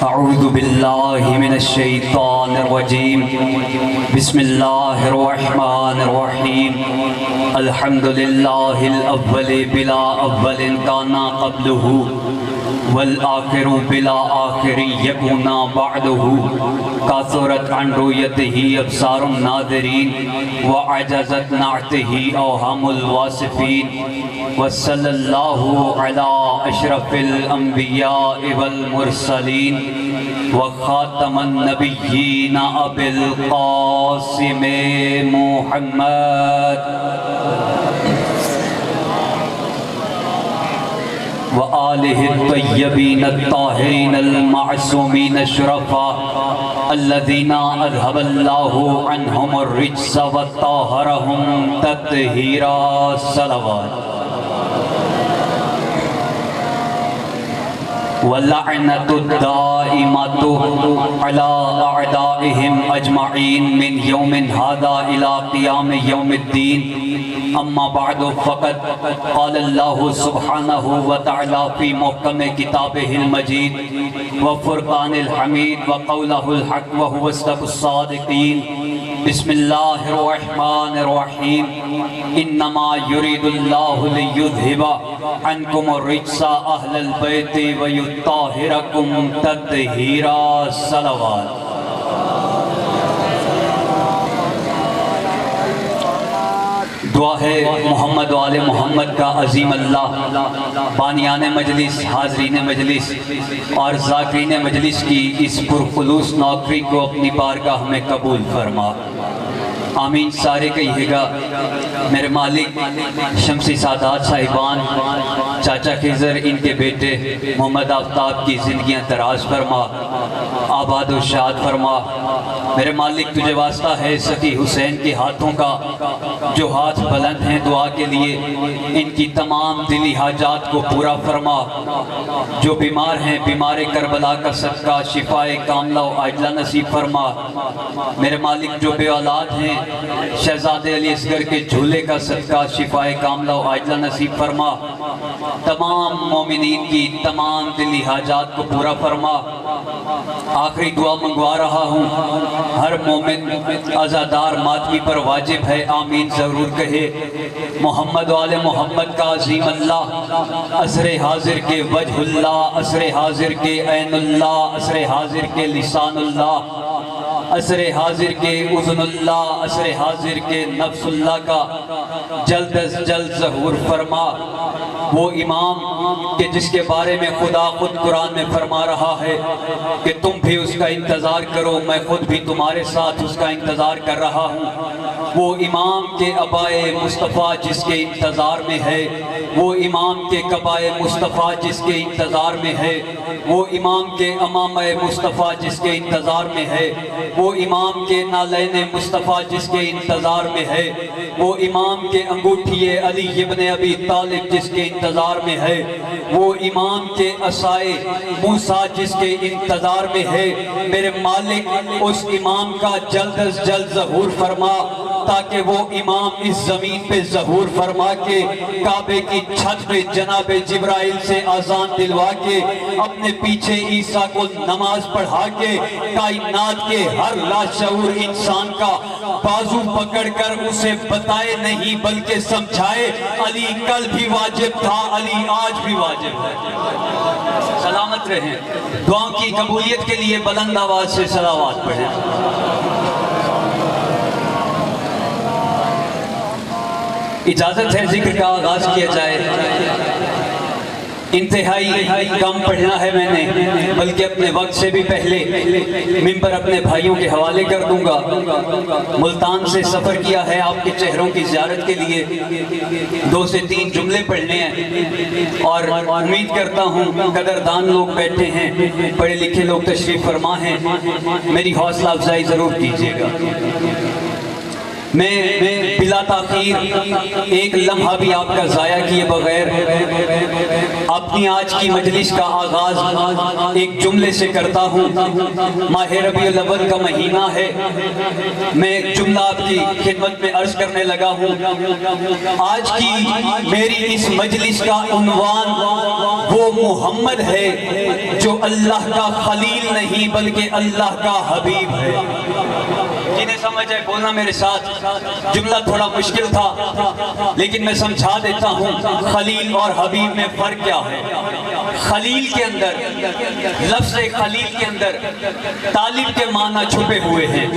اعوذ باللہ من الشیطان الرجیم بسم اللہ الرحمن الرحیم الحمدللہ الاول بلا اول کانا قبلہ والآخر بلا آخر یکونا بعدہ کاثرت عن رؤیتہ ابصار الناظرین وعجزت نعتہ اوہام الواصفین وصلی اللہ علی اشرف الانبیاء والمرسلین وخاتم النبیین ابی القاسم محمد وآلہ الطیبین الطاہرین المعصومین الشرفاء الذین اذهب اللہ عنہم الرجس وطہرہم تطہیرا صلوات وَلَعْنَةُ الدَّائِمَةُ عَلَىٰ أَعْدَائِهِمْ أَجْمَعِينَ مِنْ يَوْمٍ هَذَا إِلَىٰ قِيَامِ يَوْمِ الدِّينِ أَمَّا بَعْدُ فَقَدْ قَالَ اللَّهُ سُبْحَانَهُ وَتَعَالَىٰ فِي مُحْكَمِ كِتَابِهِ الْمَجِيدِ وَفُرْقَانِ الْحَمِيدِ وَقَوْلَهُ الْحَقُّ وَهُوَ أَصْدَقُ الصَّادِقِينَ بسم اللہ الرحمن الرحیم انما یرید اللہ لیذہب عنکم الرجس اہل البیت ویطہرکم تطہیرا صلوات دعا ہے محمد و آل محمد کا عظیم اللہ بانیان مجلس حاضرین مجلس اور ذاکرین مجلس کی اس پرخلوص نوکری کو اپنی بارگاہ میں قبول فرما آمین سارے کہیے گا میرے مالک شمسی سادات صاحبان چاچا خضر ان کے بیٹے محمد آفتاب کی زندگیاں دراز فرما آباد و شاد فرما میرے مالک تجھے واسطہ ہے سخی حسین کے ہاتھوں کا جو ہاتھ بلند ہیں دعا کے لیے ان کی تمام دلی حاجات کو پورا فرما جو بیمار ہیں بیمار کربلا کا صدقہ شفاء کاملہ و عاجلہ نصیب فرما میرے مالک جو بے اولاد ہیں شہزادے علی اصغر کے جھولے کا صدقہ شفاء کاملہ و عاجلہ نصیب فرما تمام مومنین کی تمام دلی حاجات کو پورا فرما آخری دعا منگوا رہا ہوں ہر مومن عزادار ماتمی پر واجب ہے آمین ضرور کہے محمد و آل محمد کا عظیم اللہ عصر حاضر کے وجہ اللہ عصر حاضر کے عین اللہ عصر حاضر کے لسان اللہ عصر حاضر کے اذن اللہ عصر حاضر کے نفس اللہ کا جلد از جلد ظہور فرما وہ امام کہ جس کے بارے میں خدا خود قرآن میں فرما رہا ہے کہ تم بھی اس کا انتظار کرو میں خود بھی تمہارے ساتھ اس کا انتظار کر رہا ہوں وہ امام کے ابائے مصطفیٰ جس کے انتظار میں ہے وہ امام کے قبائے مصطفیٰ جس کے انتظار میں ہے وہ امام کے امامہ مصطفیٰ جس کے انتظار میں ہے وہ امام کے نالین مصطفیٰ جس کے انتظار میں ہے وہ امام کے انگوٹھی علی ابن ابی طالب جس کے انتظار میں ہے وہ امام کے عصائے موسیٰ جس کے انتظار میں ہے میرے مالک اس امام کا جلد از جلد ظہور فرما تاکہ وہ امام اس زمین پہ ظہور فرما کے کعبے کی چھت پہ جناب جبرائیل سے آذان دلوا کے اپنے پیچھے عیسیٰ کو نماز پڑھا کے کائنات کے ہر لاشعور انسان کا بازو پکڑ کر اسے بتائے نہیں بلکہ سمجھائے علی کل بھی واجب تھا علی آج بھی واجب ہے سلامت رہیں دعاؤں کی قبولیت کے لیے بلند آواز سے صلوات پڑھیں اجازت ہے ذکر کا آغاز کیا جائے انتہائی کم پڑھنا ہے میں نے بلکہ اپنے وقت سے بھی پہلے ممبر اپنے بھائیوں کے حوالے کر دوں گا ملتان سے سفر کیا ہے آپ کے چہروں کی زیارت کے لیے 2 سے 3 جملے پڑھنے ہیں اور امید کرتا ہوں قدردان لوگ بیٹھے ہیں پڑھے لکھے لوگ تشریف فرما ہیں میری حوصلہ افزائی ضرور کیجیے گا میں بلا تاخیر ایک لمحہ بھی آپ کا ضائع کیے بغیر اپنی آج کی مجلس کا آغاز ایک جملے سے کرتا ہوں۔ ماہ ربیع الاول کا مہینہ ہے، میں ایک جملہ آپ کی خدمت میں عرض کرنے لگا ہوں۔ آج کی میری اس مجلس کا عنوان وہ محمد ہے جو اللہ کا خلیل نہیں بلکہ اللہ کا حبیب ہے۔ جنہیں سمجھ ہے بولنا میرے ساتھ، جملہ تھوڑا مشکل تھا لیکن میں سمجھا دیتا ہوں۔ خلیل اور حبیب میں فرق کیا ہے؟ خلیل کے اندر، لفظ خلیل کے اندر طالب کے معنی چھپے ہوئے ہیں،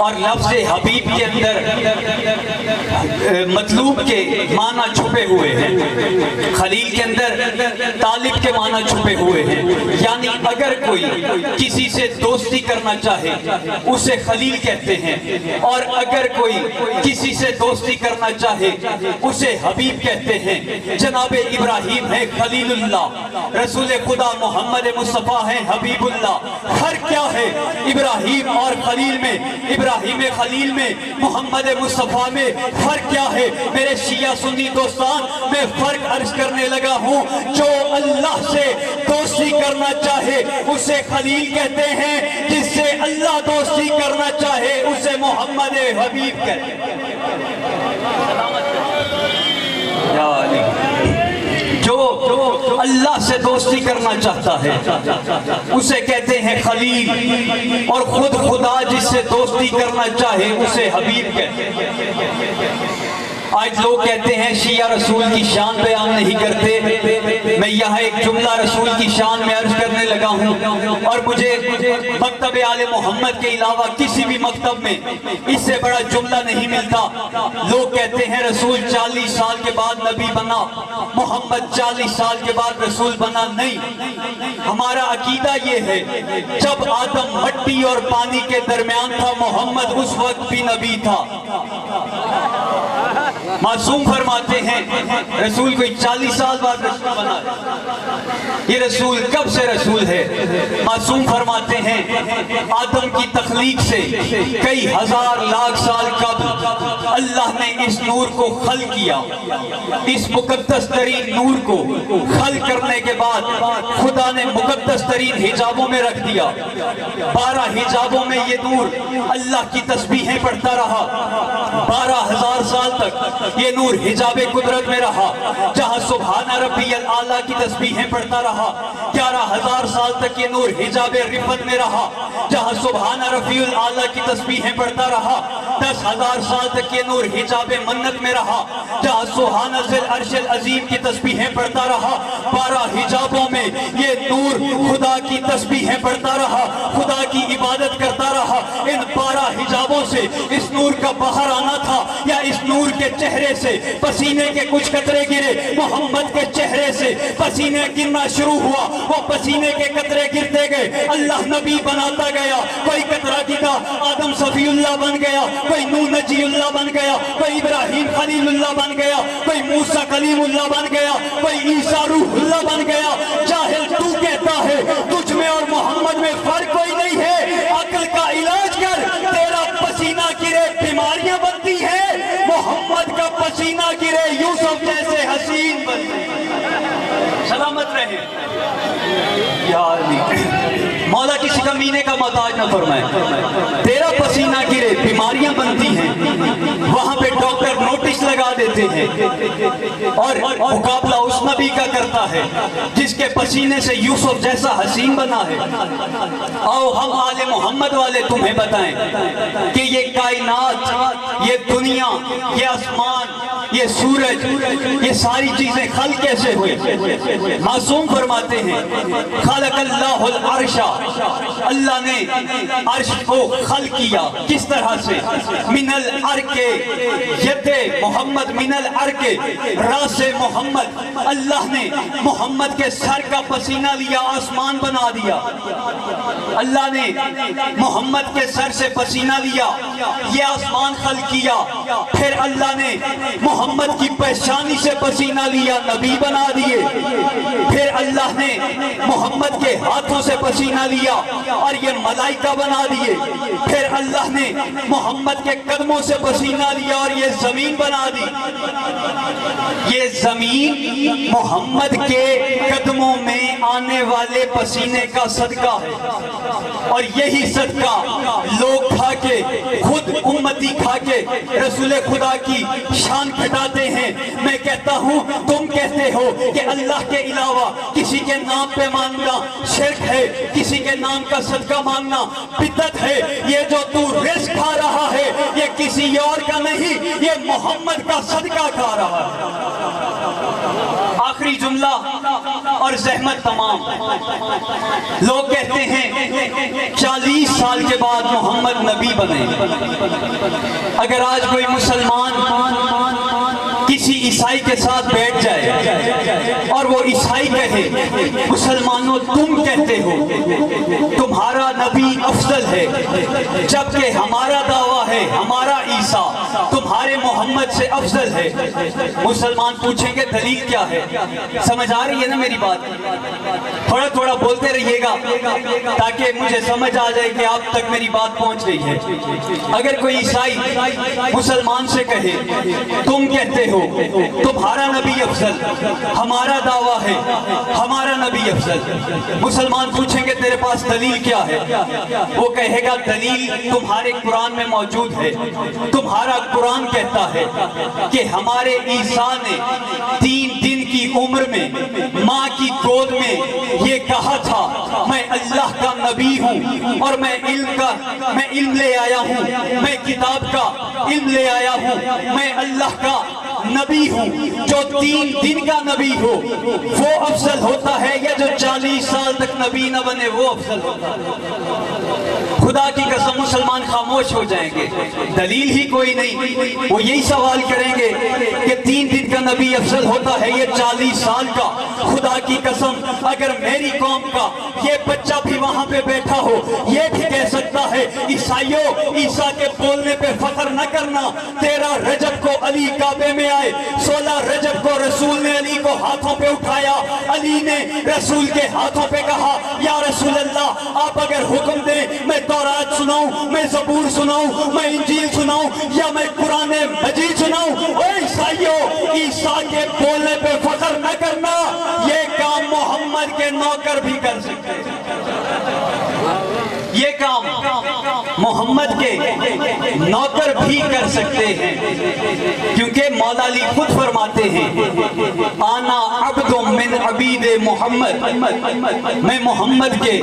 اور لفظ حبیب کے اندر مطلوب کے معنی چھپے ہوئے ہیں۔ خلیل کے اندر طالب کے معنی چھپے ہوئے ہیں، یعنی اگر کوئی کسی سے دوستی کرنا چاہے اسے خلیل کہتے ہیں، اور اگر کوئی کسی سے دوستی کرنا چاہے اسے حبیب کہتے ہیں۔ جناب ابراہیم ہے خلیل اللہ، رسول خدا محمد مصطفیٰ ہے حبیب اللہ۔ فرق کیا ہے ابراہیم اور خلیل میں؟ ابراہیم خلیل میں، محمد مصطفیٰ میں فرق کیا ہے؟ میرے شیعہ سنی دوستان، میں فرق عرض کرنے لگا ہوں۔ جو اللہ سے دوستی کرنا چاہے اسے خلیل کہتے ہیں، جس سے اللہ دوستی کرنا چاہے اسے محمد حبیب کہتے ہیں۔ یا علی، جو اللہ سے دوستی کرنا چاہتا ہے اسے کہتے ہیں خلیل، اور خود خدا جس سے دوستی کرنا چاہے اسے حبیب کہتے ہیں۔ آج لوگ کہتے ہیں شیعہ رسول کی شان بیان نہیں کرتے، میں یہاں ایک جملہ رسول کی شان میں عرض کرنے لگا ہوں، اور مجھے مکتب آل محمد کے علاوہ کسی بھی مکتب میں اس سے بڑا جملہ نہیں ملتا۔ لوگ کہتے ہیں رسول 40 سال کے بعد نبی بنا، محمد 40 سال کے بعد رسول بنا۔ نہیں، ہمارا عقیدہ یہ ہے جب آدم مٹی اور پانی کے درمیان تھا محمد اس وقت بھی نبی تھا۔ معصوم فرماتے ہیں رسول کوئی 40 سال بعد رسول بنا ہے، یہ رسول کب سے رسول ہے؟ معصوم فرماتے ہیں آدم کی تخلیق سے کئی ہزار لاکھ سال قبل اللہ نے اس نور کو خلق کیا۔ اس مقدس ترین نور کو خلق کرنے کے بعد خدا نے مقدس ترین حجابوں میں رکھ دیا۔ 12 حجابوں میں یہ نور اللہ کی تسبیحیں پڑھتا رہا۔ 12,000 سال تک یہ نور حجاب قدرت میں رہا، جہاں سبحان ربی الاعلیٰ کی تسبیحیں پڑھتا رہا۔ 11,000 سال تک یہ نور حجاب رفت میں رہا، جہاں سبحان ربی الاعلیٰ کی تسبیحیں پڑھتا رہا۔ 10,000 سال تک یہ نور حجاب منت میں رہا، جہاں سبحان ذی العرش العظیم کی تسبیحیں پڑھتا رہا۔ 12 حجابوں میں یہ نور خدا کی تسبیحیں پڑھتا رہا، خدا کی عبادت کرتا رہا۔ ان 12 حجابوں سے اس نور کا باہر آنا تھا، یا اس نور کے چہرے سے پسینے کے کچھ قطرے گرے، محمد کے چہرے سے پسینے گرنا شروع ہوا، وہ پسینے کے قطرے گرتے گئے، اللہ نبی بناتا گیا۔ کوئی قطرہ گرا آدم صفی اللہ بن گیا، کوئی نوح نجی اللہ بن گیا، کوئی ابراہیم خلیل اللہ بن گیا، کوئی موسیٰ کلیم اللہ بن گیا، کوئی عیسیٰ روح اللہ بن گیا۔ جاہل تو کہتا ہے تجھ میں اور محمد میں فرق کوئی نہیں ہے، عقل کا علاج کر، تیرا پسینہ گرے بیماریاں بنتی ہیں، محمد کا پسینہ گرے یوسف جیسے حسین بنتے ہیں۔ سلامت رہے یا علی، مولا کسی کمینے کا محتاج نہ فرمائے۔ تیرا پسینہ گرے بیماریاں بنتی ہیں، وہاں پہ ڈاکٹر نوٹس لگا دیتے ہیں، اور مقابلہ اس نبی کا کرتا ہے جس کے پسینے سے یوسف جیسا حسین بنا ہے۔ آؤ ہم آل محمد والے تمہیں بتائیں کہ یہ کائنات، یہ دنیا، یہ آسمان، یہ سورج، یہ ساری چیزیں خلق کیسے ہوئے؟ معصوم فرماتے ہیں خلق اللہ العرش، اللہ نے عرش کو خلق کیا۔ کس طرح سے؟ من العرق ید محمد، من العرق راس محمد، اللہ نے محمد کے سر کا پسینہ لیا، آسمان بنا دیا۔ اللہ نے محمد کے سر سے پسینہ لیا، یہ آسمان خلق کیا۔ پھر اللہ نے محمد محمد کی پیشانی سے پسینہ لیا نبی بنا دیے، پھر اللہ نے محمد کے ہاتھوں سے پسینہ لیا اور یہ ملائکہ بنا دیے، پھر اللہ نے محمد کے قدموں سے پسینہ لیا اور یہ زمین بنا دی۔ یہ زمین محمد کے قدموں میں آنے والے پسینے کا صدقہ ہے، اور یہی صدقہ لوگ کھا کے، خود امتی کھا کے رسول خدا کی شان گھٹاتے ہیں۔ میں کہتا ہوں تم کہتے ہو کہ اللہ کے علاوہ کسی کے نام پہ مانگنا شرک ہے، کسی کے نام کا صدقہ مانگنا بدعت ہے۔ یہ جو تو رزق کھا رہا ہے یہ کسی اور کا نہیں، یہ محمد کا صدقہ کھا رہا ہے۔ آخری جملہ اور زحمت تمام۔ لوگ کہتے ہیں 40 سال کے بعد محمد نبی بنے۔ اگر آج کوئی مسلمان کسی عیسائی کے ساتھ بیٹھ جائے اور وہ عیسائی کہے مسلمانوں تم کہتے ہو تمہارا نبی افضل ہے، جبکہ ہمارا دعویٰ ہے ہمارا عیسیٰ تمہارے محمد سے افضل ہے، مسلمان پوچھیں گے دلیل کیا ہے؟ سمجھ آ رہی ہے نا میری بات؟ تھوڑا تھوڑا بولتے رہیے گا تاکہ مجھے سمجھ آ جائے کہ آپ تک میری بات پہنچ رہی ہے۔ اگر کوئی عیسائی مسلمان سے کہے تم کہتے ہو تمہارا نبی افضل، ہمارا دعویٰ ہے ہمارا نبی افضل، مسلمان پوچھیں گے تیرے پاس دلیل کیا ہے؟ وہ کہے گا دلیل تمہارے قرآن میں موجود ہے، تمہارا قرآن کہتا ہے کہ ہمارے عیسیٰ نے 3 دن کی عمر میں ماں کی گود میں یہ کہا تھا میں اللہ کا نبی ہوں اور میں علم لے آیا ہوں، میں کتاب کا علم لے آیا ہوں، میں اللہ کا نبی ہوں۔ جو 3 دن کا نبی ہو وہ افضل ہوتا ہے یا جو 40 سال تک نبی نہ بنے وہ افضل ہوتا ہے؟ خدا کی قسم مسلمان خاموش ہو جائیں گے، دلیل ہی کوئی نہیں۔ وہ یہی سوال کریں گے کہ 3 دن کا نبی افضل ہوتا ہے یہ 40 سال کا؟ خدا کی قسم اگر میری قوم کا یہ بچہ بھی وہاں پہ بیٹھا ہو یہ بھی کہہ سکتا ہے عیسائیوں عیسیٰ کے بولنے پہ فخر نہ کرنا، 13 رجب کو علی کعبے میں آئے، 16 رجب کو رسول نے علی کو ہاتھوں پہ اٹھایا، علی نے رسول کے ہاتھوں پہ کہا یا رسول اللہ آپ اگر حکم دیں میں تورات سناؤں، میں زبور سناؤں، میں انجیل سناؤں یا میں قرآن مجید سناؤں؟ اے عیسائیوں عیسیٰ کے بولنے پہ فخر نہ کرنا، یہ کام محمد کے نوکر بھی کر سکتے ہیں، یہ کام محمد کے نوکر بھی کر سکتے ہیں، کیونکہ مولا علی خود فرماتے ہیں آنا عبد من عبید محمد، میں محمد کے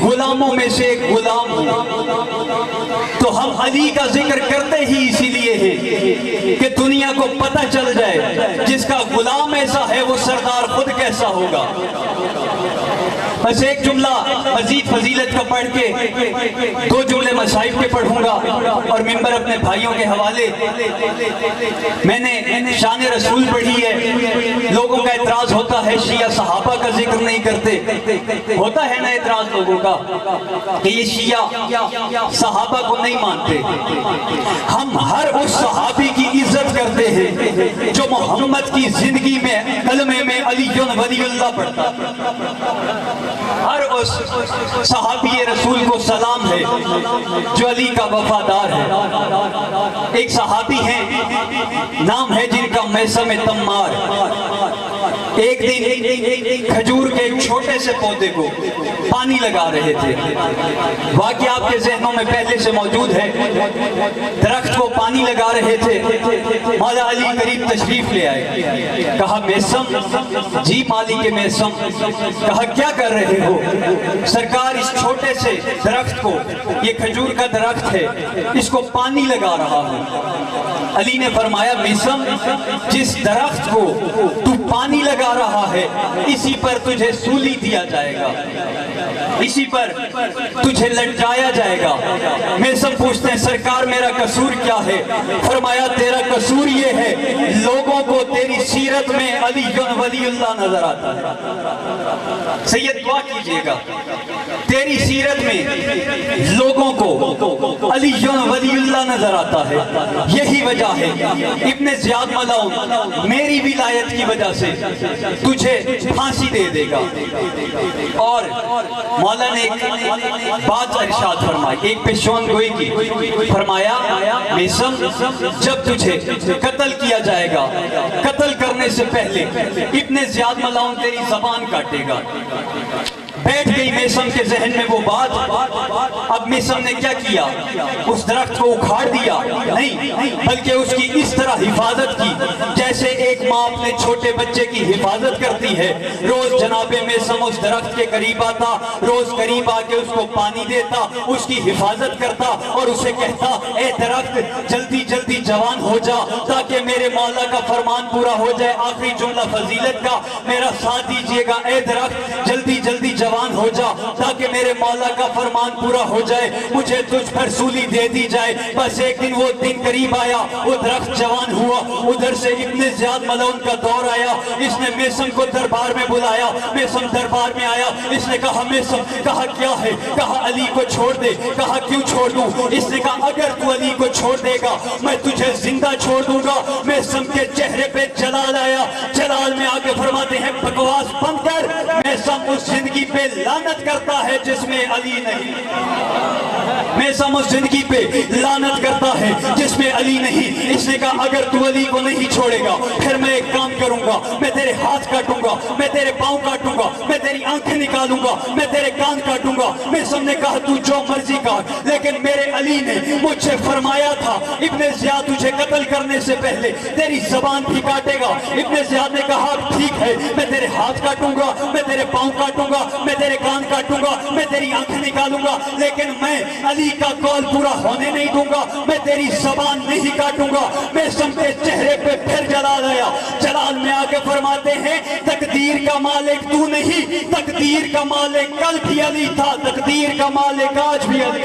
غلاموں میں سے ایک غلام ہوں۔ تو ہم علی کا ذکر کرتے ہی اسی لیے ہیں کہ دنیا کو پتہ چل جائے جس کا غلام ایسا ہے وہ سردار خود کیسا ہوگا۔ بس ایک جملہ مزید فضیلت کا پڑھ کے 2 جملے مصائب کے پڑھوں گا اور ممبر اپنے بھائیوں کے حوالے۔ میں نے شان رسول پڑھی ہے، لوگوں کا اعتراض ہوتا ہے شیعہ صحابہ کا ذکر نہیں کرتے، ہوتا ہے نا اعتراض لوگوں کا کہ یہ شیعہ صحابہ کو نہیں مانتے۔ ہم ہر اس صحابی کی عزت کرتے ہیں جو محمد کی زندگی میں کلمے میں علی ولی اللہ پڑھتا، ہر اس صحابی رسول کو سلام ہے جو علی کا وفادار ہے۔ ایک صحابی ہیں نام ہے جن کا میثم تمار، ایک دن کھجور کے ایک چھوٹے سے پودے کو پانی لگا رہے تھے۔ واقعہ آپ کے ذہنوں میں پہلے سے موجود ہے، درخت کو پانی لگا رہے تھے، مولا علی قریب تشریف لے آئے، کہا میثم، جی مالک میثم، کہا کیا کر رہے ہو؟ سرکار اس چھوٹے سے درخت کو، یہ کھجور کا درخت ہے، اس کو پانی لگا رہا ہوں۔ علی نے فرمایا میثم جس درخت کو تو پانی لگا رہا ہے اسی پر تجھے سولی دیا جائے گا، اسی پر تجھے لٹکایا جائے گا۔ میثم پوچھتے ہیں سرکار میرا قصور کیا ہے؟ فرمایا تیرا قصور یہ ہے لوگوں کو تیری سیرت میں علی ولی اللہ نظر آتا ہے۔ سید دعا کیجئے گا تیری سیرت میں لوگوں کو علی ولی اللہ نظر آتا ہے، یہی وجہ ہے ابن زیاد ملعون میری ولایت کی وجہ سے تجھے پھانسی دے دے گا۔ اور مولا نے ایک بات ارشاد فرمائی، ایک پیشون گوئی کی، فرمایا میسم جب تجھے قتل کیا جائے گا، قتل کرنے سے پہلے ابن زیاد ملعون تیری زبان کاٹے گا۔ بیٹھ گئی میسم کے ذہن میں وہ بات۔ اب میسم نے کیا کیا؟ اس درخت کو اکھاڑ دیا نہیں، بلکہ اس کی اس طرح حفاظت کی جیسے ایک ماں اپنے چھوٹے بچے کی حفاظت کرتی ہے۔ روز جناب میسم اس درخت کے قریب آتا، روز قریب آ کے اس کو پانی دیتا، اس کی حفاظت کرتا اور اسے کہتا اے درخت جلدی جلدی جوان ہو جا تاکہ میرے مولا کا فرمان پورا ہو جائے۔ آخری جملہ فضیلت کا میرا ساتھ دیجئے گا، اے درخت جلدی جلدی جوان ہو جا تاکہ میرے مولا کا فرمان پورا ہو جائے، مجھے تجھ پر سولی دے دی جائے۔ بس ایک دن وہ دن قریب آیا، وہ درخت جوان ہوا، ادھر سے ابن زیاد ملعون کا دور آیا۔ اس نے میسم کو دربار میں بلایا، میسم دربار میں آیا، اس نے کہا میسم، کہا کیا ہے؟ کہا علی کو چھوڑ دے۔ کہا کیوں چھوڑ دوں؟ اس نے کہا اگر تو علی کو چھوڑ دے گا میں تجھے زندہ چھوڑ دوں گا۔ میسم کے چہرے پہ جلال آیا، جلال میں آگے فرماتے ہیں بکواس بند کر، میسم اس زندگی پہ لعنت کرتا ہے جس میں علی نہیں۔ میسم اس زندگی پہ لعنت کرتا ہے جس میں علی نہیں۔ اس نے کہا اگر تو علی کو نہیں چھوڑے گا پھر میں ایک کام کروں گا، میں تیرے ہاتھ کاٹوں گا، میں تیرے پاؤں کاٹوں گا، میں تیری آنکھیں نکالوں گا، میں تیرے کان کاٹوں گا۔ میسم نے کہا تو جو مرضی کاٹ، لیکن میرے علی نے مجھ سے فرمایا تھا ابن زیاد تجھے قتل کرنے سے پہلے تیری زبان بھی کاٹے گا۔ ابن زیاد نے کہا ٹھیک ہے، میں تیرے ہاتھ کاٹوں گا، میں تیرے پاؤں کاٹوں گا، میں تیرے کان کاٹوں گا، میں تیری آنکھیں نکالوں گا، لیکن میں علی کا قول پورا ہونے نہیں دوں گا، میں تیری زبان نہیں کاٹوں گا۔ میسم کے چہرے پہ پھر جلال آیا، جلال میں آگے فرماتے ہیں تقدیر کا مالک تو نہیں، تقدیر کا مالک کل بھی علی تھا، تقدیر کا مالک آج بھی علی،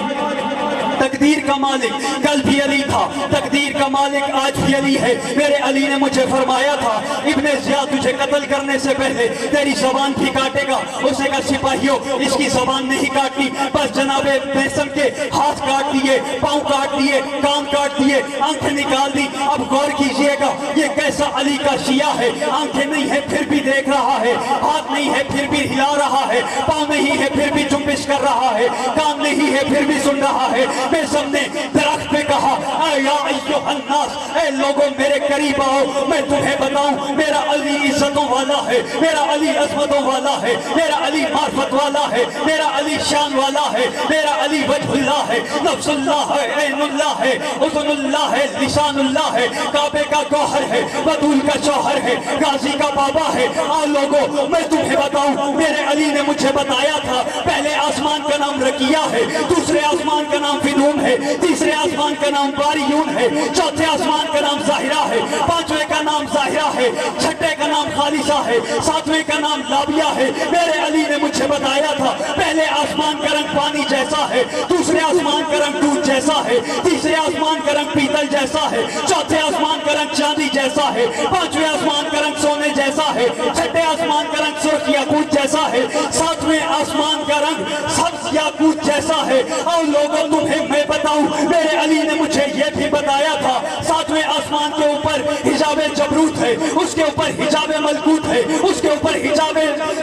تقدیر کا مالک کل بھی علی تھا، تقدیر کا مالک آج بھی علی ہے۔ میرے علی نے مجھے فرمایا تھا ابن زیاد تجھے قتل کرنے سے پہلے تیری زبان بھی کاٹے گا۔ اس نے کہا سپاہیوں اس کی زبان نہیں کاٹنی، بس جناب میسم کے ہاتھ کاٹ دیے، پاؤں کاٹ دیے، کان کاٹ دیے، آنکھیں نکال دی۔ اب غور کیجئے گا یہ کیسا علی کا شیعہ ہے، آنکھیں نہیں ہے پھر بھی دیکھ رہا ہے، ہاتھ نہیں ہے پھر بھی ہلا رہا ہے، پاؤں نہیں ہے پھر بھی جنبش کر رہا ہے، کان نہیں ہے پھر بھی سن رہا ہے۔ میسم نے درخت پہ کہا اے یا ایھا الناس، اے لوگوں میرے قریب آؤ، میں تمہیں بتاؤں میرا علی عزتوں والا ہے، میرا علی عظمتوں والا ہے، میرا علی معرفت والا ہے، میرا علی شان والا ہے، میرا علی وجہ اللہ ہے، نفس اللہ ہے، عین اللہ ہے، اذن اللہ ہے، لسان اللہ ہے، کعبے کا گوہر ہے، بطول کا شوہر ہے، غازی کا بابا ہے۔ آؤ لوگوں میں تمہیں بتاؤں میرے علی نے مجھے بتایا تھا پہلے آسمان کا نام رقیہ ہے، دوسرے آسمان کا نام فنون ہے، تیسرے آسمان کا نام باریون ہے، چوتھے آسمان کا نام ظاہرہ ہے، پانچویں کا نام ظاہرہ ہے، چھٹے کا نام خالصہ ہے، ساتویں کا نام لابیہ ہے۔ میرے علی نے مجھے بتایا تھا پہلے آسمان کا رنگ پانی جیسا ہے، دوسرے آسمان کا رنگ دودھ جیسا ہے، تیسرے آسمان کا رنگ پیتل جیسا ہے، چوتھے آسمان کا رنگ چاندی جیسا ہے، پانچویں آسمان کا رنگ سونے جیسا ہے، چھٹے آسمان کا رنگ سرخ یاقوت جیسا ہے، ساتویں آسمان کا رنگ سبز یاقوت جیسا ہے۔ اور لوگوں تمہیں میں بتاؤں میرے علی نے مجھے یہ بھی بتایا تھا ساتویں آسمان کے اوپر حجاب جبروت ہے، اس کے اوپر حجاب ملکوت ہے، اس کے اوپر حجاب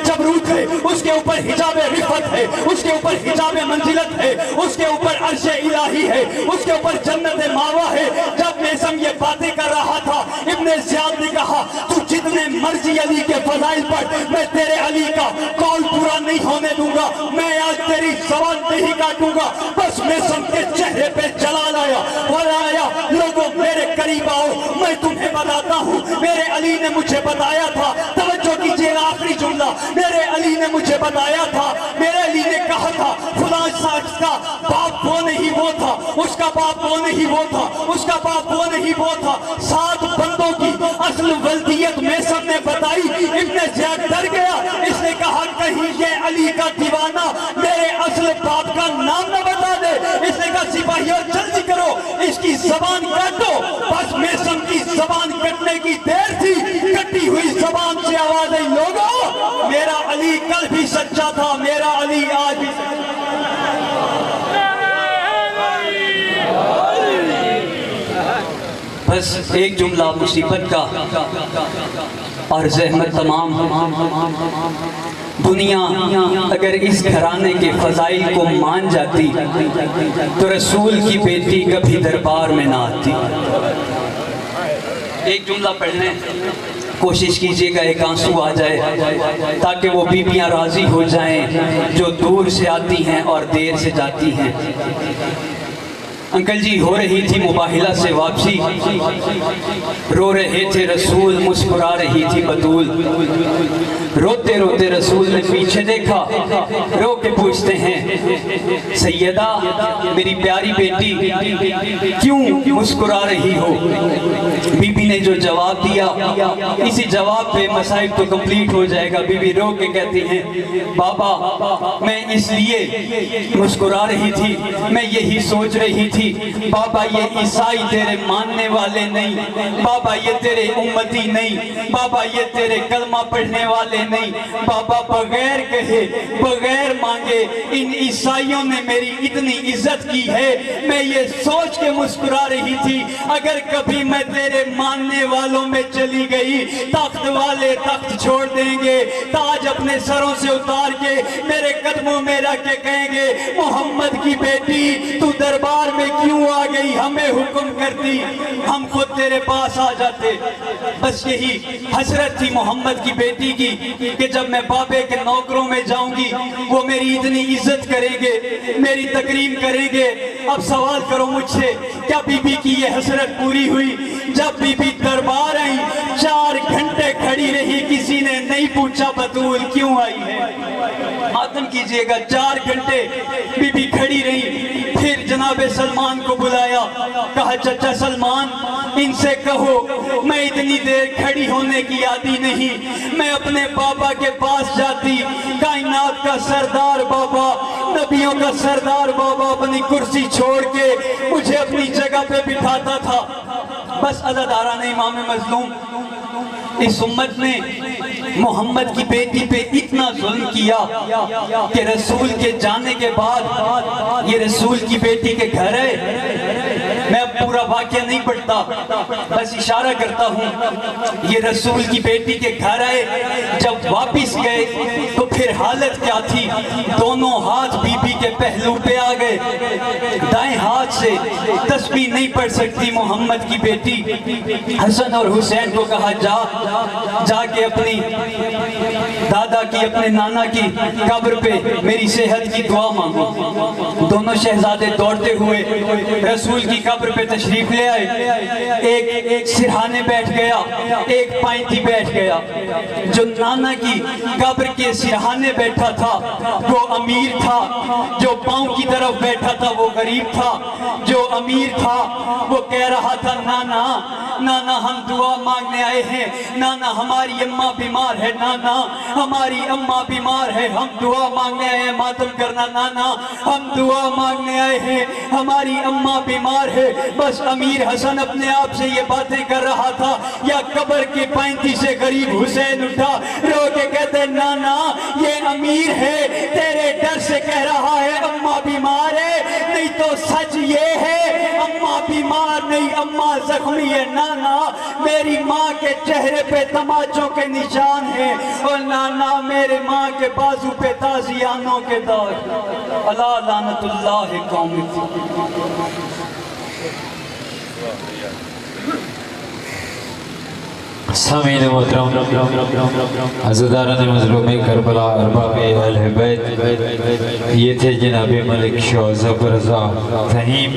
جبروت ہے، اس کے اوپر حجاب رفت ہے، اس کے اوپر حجاب منزلت ہے، اس کے اوپر عرش الہی ہے، اس کے اوپر جنت ماوا ہے۔ جب میسم یہ باتیں کر رہا تھا ابن زیاد نے کہا تو جتنے مرضی علی کے فضائل پڑھ، میں تیرے علی کا قول پورا نہیں ہونے دوں گا، میں آج تیری زبان نہیں کاٹوں گا۔ بس میسم کے چہرے پہ جلال آیا، آیا لوگوں میرے قریب آؤ، میں تمہیں بتاتا ہوں میرے علی نے مجھے بتایا تھا، توجہ کیجئے گا آخری جملہ، میرے علی نے مجھے بتایا تھا، میرے علی نے کہا تھا فلاں شخص کا باپ وہ نہیں وہ تھا، اس کا باپ وہ نہیں وہ تھا، اس کا باپ وہ نہیں وہ تھا۔ 7 بندوں کی اصل ولدیت میسم نے بتائی، ابن زیاد ڈر گیا، اس نے کہا کہیں یہ علی کا دیوانہ میرے اصل باپ کا نام نہ بتا دے۔ اس نے کہا سپاہیوں جلدی کرو اس کی زبان کاٹو۔ بس میسم کی زبان کٹنے کی دیر تھی، کٹی ہوئی زبان سے آواز آئی لوگوں میرا علی کل بھی سچا تھا، میرا علی آج بھی بس ایک جملہ مصیبت کا اور زحمت تمام دنیا اگر اس گھرانے کے فضائل کو مان جاتی تو رسول کی بیٹی کبھی دربار میں نہ آتی۔ ایک جملہ پڑھنے کوشش کیجئے گا ایک آنسو آ جائے تاکہ وہ بیویاں راضی ہو جائیں جو دور سے آتی ہیں اور دیر سے جاتی ہیں۔ انکل جی ہو رہی تھی مباہلہ سے واپسی، رو رہے تھے رسول، مسکرا رہی تھی بطول۔ روتے روتے رسول نے پیچھے دیکھا، رو کے پوچھتے ہیں سیدہ میری پیاری بیٹی کیوں مسکرا رہی ہو؟ بی بی نے جو جواب دیا اسی جواب پہ مسائل تو کمپلیٹ ہو جائے گا۔ بی بی رو کے کہتی ہیں بابا میں اس لیے مسکرا رہی تھی، میں یہی سوچ رہی تھی بابا یہ عیسائی تیرے ماننے والے نہیں، بابا یہ تیرے امتی نہیں، بابا یہ تیرے کلمہ پڑھنے والے نہیں، بابا بغیر کہے بغیر مانگے ان عیسائیوں نے میری اتنی عزت کی ہے، میں یہ سوچ کے مسکرا رہی تھی اگر کبھی میں تیرے ماننے والوں میں چلی گئی تخت والے تخت چھوڑ دیں گے، تاج اپنے سروں سے اتار کے میرے قدموں میں رکھ کے کہیں گے محمد کی بیٹی تو دربار میں کیوں آ گئی، ہمیں حکم کرتی ہم خود تیرے پاس آ جاتے۔ بس یہی حسرت تھی محمد کی بیٹی کی کہ جب میں بابے کے نوکروں میں جاؤں گی وہ میری اتنی عزت کریں گے، میری تکریم کریں گے۔ اب سوال کرو مجھ سے کیا بی بی کی یہ حسرت پوری ہوئی؟ جب بی بی دربار آئی 4 گھنٹے کھڑی رہی، کسی نے نہیں پوچھا بطول کیوں آئی ہے؟ ماتم کیجئے گا 4 گھنٹے بی بی کھڑی رہی۔ پھر جناب سلمان کو بلایا، کہا چچا سلمان ان سے کہو میں اتنی دیر کھڑی ہونے کی عادی نہیں، میں اپنے بابا کے پاس جاتی، کائنات کا سردار بابا، نبیوں کا سردار بابا اپنی کرسی چھوڑ کے مجھے اپنی جگہ پہ بٹھاتا تھا۔ بس عزاداران امام مظلوم اس امت نے محمد کی بیٹی پہ اتنا ظلم کیا کہ رسول کے جانے کے بعد یہ رسول کی بیٹی کے گھر ہے۔ میں اب پورا واقعہ نہیں پڑھتا، بس اشارہ کرتا ہوں یہ رسول کی بیٹی کے گھر آئے، جب واپس گئے تو پھر حالت کیا تھی؟ دونوں ہاتھ بی بی کے پہلو پہ آ گئے، دائیں ہاتھ سے تسبیح نہیں پڑھ سکتی محمد کی بیٹی۔ حسن اور حسین کو کہا جا کے اپنی دادا کی اپنے نانا کی قبر پہ میری صحت کی دعا مانگو۔ دونوں شہزادے دوڑتے ہوئے رسول کی قبر پہ تشریف لے آئے، ایک سرہانے بیٹھ گیا، ایک پائنتی بیٹھ گیا۔ جو نانا کی قبر کے سرہانے بیٹھا تھا وہ امیر تھا، جو پاؤں کی طرف بیٹھا تھا وہ غریب تھا۔ جو امیر تھا وہ کہہ رہا تھا نانا ہم دعا مانگنے آئے ہیں، نانا ہماری اماں بیمار ہے، نانا ہماری اماں بیمار ہے، ہم دعا مانگنے آئے ہیں، ماتم کرنا نانا ہم دعا مانگنے آئے ہیں، ہماری اماں بیمار ہے۔ بس امیر حسن اپنے آپ سے یہ باتیں کر رہا تھا، یا قبر کی پائنتی سے غریب حسین اٹھا رو کے کہتے نانا یہ امیر ہے تیرے ڈر سے کہہ رہا ہے اماں بیمار ہے، نہیں تو سچ یہ ہے اماں بیمار نہیں اماں زخمی ہے۔ نانا میری ماں کے چہرے پہ تماچوں کے نشان ہیں، اور نانا میرے ماں کے بازو پہ تازیانوں کے داغ۔ اللہ لعنت اللہ قوم۔ سامعین محترم، عزاداران مظلوم کربلا، ارباب اہل بیت، یہ تھے جناب ملک شاہ ظفر رضا فہیم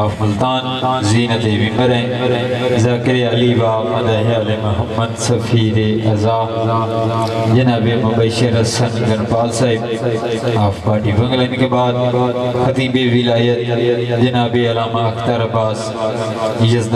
آف ملتان، زینت ممبریں ذاکر علی و مدح علی محمد سفیر ازا، جناب مبشر حسن گنپال صاحب آف پارٹی بنگلہ۔ ان کے بعد خطیب ولایت جناب علامہ اختر عباس یزدان